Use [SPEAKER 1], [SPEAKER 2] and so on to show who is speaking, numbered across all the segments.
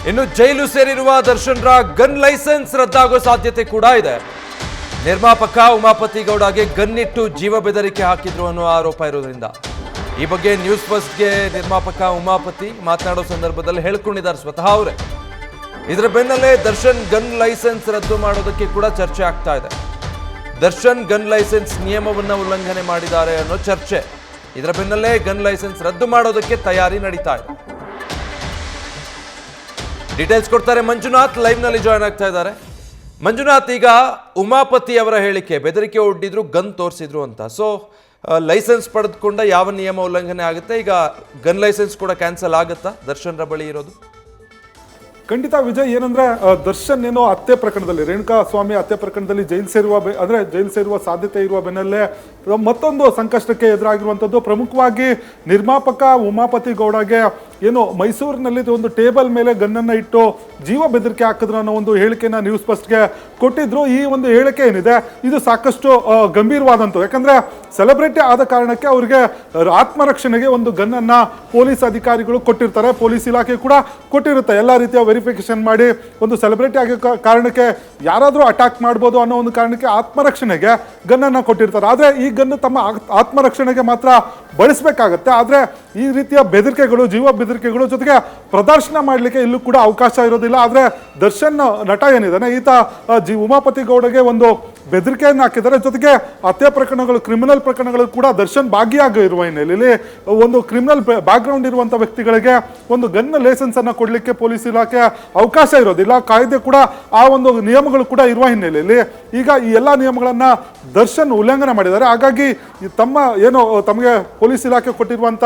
[SPEAKER 1] ಇನ್ನು ಜೈಲು ಸೇರಿರುವ ದರ್ಶನ್ ರ ಗನ್ ಲೈಸೆನ್ಸ್ ರದ್ದಾಗೋ ಸಾಧ್ಯತೆ ಕೂಡ ಇದೆ. ನಿರ್ಮಾಪಕ ಉಮಾಪತಿ ಗೌಡಗೆ ಗನ್ ಇಟ್ಟು ಜೀವ ಬೆದರಿಕೆ ಹಾಕಿದ್ರು ಅನ್ನೋ ಆರೋಪ ಇರೋದ್ರಿಂದ ಈ ಬಗ್ಗೆ ನ್ಯೂಸ್ ಫಸ್ಟ್ಗೆ ನಿರ್ಮಾಪಕ ಉಮಾಪತಿ ಮಾತನಾಡೋ ಸಂದರ್ಭದಲ್ಲಿ ಹೇಳ್ಕೊಂಡಿದ್ದಾರೆ ಸ್ವತಃ ಅವರೇ. ಇದರ ಬೆನ್ನಲ್ಲೇ ದರ್ಶನ್ ಗನ್ ಲೈಸೆನ್ಸ್ ರದ್ದು ಮಾಡೋದಕ್ಕೆ ಕೂಡ ಚರ್ಚೆ ಆಗ್ತಾ ಇದೆ. ದರ್ಶನ್ ಗನ್ ಲೈಸೆನ್ಸ್ ನಿಯಮವನ್ನ ಉಲ್ಲಂಘನೆ ಮಾಡಿದ್ದಾರೆ ಅನ್ನೋ ಚರ್ಚೆ. ಇದರ ಬೆನ್ನಲ್ಲೇ ಗನ್ ಲೈಸೆನ್ಸ್ ರದ್ದು ಮಾಡೋದಕ್ಕೆ ತಯಾರಿ ನಡೀತಾ ಇದೆ. ಡೀಟೇಲ್ಸ್ ಕೊಡ್ತಾರೆ ಮಂಜುನಾಥ್, ಲೈವ್ ನಲ್ಲಿ ಜಾಯ್ನ್ ಆಗ್ತಾ ಇದ್ದಾರೆ. ಮಂಜುನಾಥ್, ಈಗ ಉಮಾಪತಿ ಅವರ ಹೇಳಿಕೆ ಬೆದರಿಕೆ ಒಡ್ಡಿದ್ರು, ಗನ್ ತೋರಿಸಿದ್ರು ಅಂತ. ಸೊ ಲೈಸೆನ್ಸ್ ಪಡೆದುಕೊಂಡ ಯಾವ ನಿಯಮ ಉಲ್ಲಂಘನೆ ಆಗುತ್ತೆ? ಈಗ ಗನ್ ಲೈಸೆನ್ಸ್ ಕೂಡ ಕ್ಯಾನ್ಸಲ್ ಆಗುತ್ತಾ ದರ್ಶನ್ ರ ಬಳಿ ಇರೋದು?
[SPEAKER 2] ಖಂಡಿತ ವಿಜಯ್, ಏನಂದ್ರೆ ದರ್ಶನ್ ಏನೋ ಹತ್ಯೆ ಪ್ರಕರಣದಲ್ಲಿ, ರೇಣುಕಾ ಸ್ವಾಮಿ ಹತ್ಯೆ ಪ್ರಕರಣದಲ್ಲಿ ಜೈಲು ಸೇರುವ ಸಾಧ್ಯತೆ ಇರುವ ಬೆನ್ನಲ್ಲೇ ಮತ್ತೊಂದು ಸಂಕಷ್ಟಕ್ಕೆ ಎದುರಾಗಿರುವಂಥದ್ದು. ಪ್ರಮುಖವಾಗಿ ನಿರ್ಮಾಪಕ ಉಮಾಪತಿ ಗೌಡಗೆ ಏನು ಮೈಸೂರಿನಲ್ಲಿ ಒಂದು ಟೇಬಲ್ ಮೇಲೆ ಗನ್ನನ್ನು ಇಟ್ಟು ಜೀವ ಬೆದರಿಕೆ ಹಾಕಿದ್ರು ಅನ್ನೋ ಒಂದು ಹೇಳಿಕೆನ ನ್ಯೂಸ್ ಫಸ್ಟ್ಗೆ ಕೊಟ್ಟಿದ್ರು. ಈ ಒಂದು ಹೇಳಿಕೆ ಏನಿದೆ ಇದು ಸಾಕಷ್ಟು ಗಂಭೀರವಾದಂಥದ್ದು. ಯಾಕಂದ್ರೆ ಸೆಲೆಬ್ರಿಟಿ ಆದ ಕಾರಣಕ್ಕೆ ಅವರಿಗೆ ಆತ್ಮರಕ್ಷಣೆಗೆ ಒಂದು ಗನ್ನನ್ನು ಪೊಲೀಸ್ ಅಧಿಕಾರಿಗಳು ಕೊಟ್ಟಿರ್ತಾರೆ, ಪೊಲೀಸ್ ಇಲಾಖೆ ಕೂಡ ಕೊಟ್ಟಿರುತ್ತೆ. ಎಲ್ಲ ರೀತಿಯ ವೆರಿಫಿಕೇಶನ್ ಮಾಡಿ ಒಂದು ಸೆಲೆಬ್ರಿಟಿ ಆಗೋ ಕಾರಣಕ್ಕೆ ಯಾರಾದರೂ ಅಟ್ಯಾಕ್ ಮಾಡ್ಬೋದು ಅನ್ನೋ ಒಂದು ಕಾರಣಕ್ಕೆ ಆತ್ಮರಕ್ಷಣೆಗೆ ಗನ್ನನ್ನು ಕೊಟ್ಟಿರ್ತಾರೆ. ಆದರೆ ಈ ಗನ್ನು ತಮ್ಮ ಆತ್ಮರಕ್ಷಣೆಗೆ ಮಾತ್ರ ಬಳಸಬೇಕಾಗತ್ತೆ. ಆದರೆ ಈ ರೀತಿಯ ಬೆದರಿಕೆಗಳು, ಜೀವ ಬೆದರಿಕೆಗಳು ಜೊತೆಗೆ ಪ್ರದರ್ಶನ ಮಾಡಲಿಕ್ಕೆ ಇಲ್ಲೂ ಕೂಡ ಅವಕಾಶ ಇರೋದಿಲ್ಲ. ಆದರೆ ದರ್ಶನ್ ನಟ ಏನಿದ್ದಾನೆ ಈತ ಉಮಾಪತಿ ಗೌಡಗೆ ಒಂದು ಬೆದರಿಕೆಯನ್ನು ಹಾಕಿದ್ದಾರೆ. ಜೊತೆಗೆ ಹತ್ಯೆ ಪ್ರಕರಣಗಳು, ಕ್ರಿಮಿನಲ್ ಪ್ರಕರಣಗಳು ಕೂಡ ದರ್ಶನ್ ಭಾಗಿಯಾಗಿರುವ ಹಿನ್ನೆಲೆಯಲ್ಲಿ ಒಂದು ಕ್ರಿಮಿನಲ್ ಬ್ಯಾಕ್ಗ್ರೌಂಡ್ ಇರುವಂಥ ವ್ಯಕ್ತಿಗಳಿಗೆ ಒಂದು ಗನ್ ಲೈಸೆನ್ಸ್ ಅನ್ನು ಕೊಡಲಿಕ್ಕೆ ಪೊಲೀಸ್ ಇಲಾಖೆ ಅವಕಾಶ ಇರೋದಿಲ್ಲ. ಕಾಯ್ದೆ ಕೂಡ ಆ ಒಂದು ನಿಯಮಗಳು ಕೂಡ ಇರುವ ಹಿನ್ನೆಲೆಯಲ್ಲಿ ಈಗ ಈ ಎಲ್ಲ ನಿಯಮಗಳನ್ನ ದರ್ಶನ್ ಉಲ್ಲಂಘನೆ ಮಾಡಿದ್ದಾರೆ. ಹಾಗಾಗಿ ತಮ್ಮ ಏನು ತಮಗೆ ಪೊಲೀಸ್ ಇಲಾಖೆ ಕೊಟ್ಟಿರುವಂಥ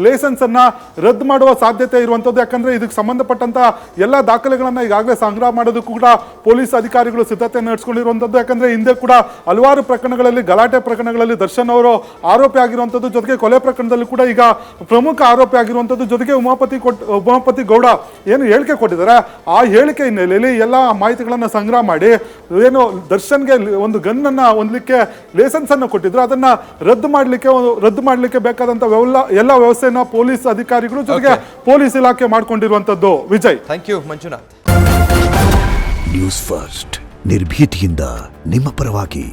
[SPEAKER 2] ಲೈಸೆನ್ಸ್ ಅನ್ನ ರದ್ದು ಮಾಡುವ ಸಾಧ್ಯತೆ ಇರುವಂಥದ್ದು. ಯಾಕಂದ್ರೆ ಇದಕ್ಕೆ ಸಂಬಂಧಪಟ್ಟಂತ ಎಲ್ಲ ದಾಖಲೆಗಳನ್ನ ಈಗಾಗಲೇ ಸಂಗ್ರಹ ಮಾಡೋದಕ್ಕೂ ಕೂಡ ಪೊಲೀಸ್ ಅಧಿಕಾರಿಗಳು ಸಿದ್ಧತೆ ನಡೆಸಿಕೊಂಡಿರುವಂಥದ್ದು. ಯಾಕಂದ್ರೆ ಹಿಂದೆ ಕೂಡ ಹಲವಾರು ಪ್ರಕರಣಗಳಲ್ಲಿ, ಗಲಾಟೆ ಪ್ರಕರಣಗಳಲ್ಲಿ ದರ್ಶನ್ ಅವರು ಆರೋಪಿ ಆಗಿರುವಂಥದ್ದು. ಜೊತೆಗೆ ಕೊಲೆ ಪ್ರಕರಣದಲ್ಲಿ ಕೂಡ ಈಗ ಪ್ರಮುಖ ಆರೋಪಿ ಆಗಿರುವಂಥದ್ದು. ಜೊತೆಗೆ ಉಮಾಪತಿ ಗೌಡ ಏನು ಹೇಳಿಕೆ ಕೊಟ್ಟಿದ್ದಾರೆ, ಆ ಹೇಳಿಕೆ ಹಿನ್ನೆಲೆಯಲ್ಲಿ ಎಲ್ಲ ಮಾಹಿತಿಗಳನ್ನ ಸಂಗ್ರಹ ಮಾಡಿ ಏನು ದರ್ಶನ್ಗೆ ಒಂದು ಗನ್ನನ್ನ ಹೊಂದಲಿಕ್ಕೆ ಲೈಸೆನ್ಸ್ ಅನ್ನು ಕೊಟ್ಟಿದ್ರು, ಅದನ್ನ ರದ್ದು ಮಾಡಲಿಕ್ಕೆ ಬೇಕಾದಂತ ಎಲ್ಲ ವ್ಯವಸ್ಥೆ ಪೊಲೀಸ್ ಅಧಿಕಾರಿಗಳು ಜೊತೆಗೆ ಪೊಲೀಸ್ ಇಲಾಖೆ ಮಾಡಿಕೊಂಡಿರುವಂತದ್ದು. Vijay,
[SPEAKER 1] thank you Manjunath.
[SPEAKER 3] News first ನಿರ್ಭೀತಿಯಿಂದ ನಿಮ್ಮ ಪರವಾಗಿ.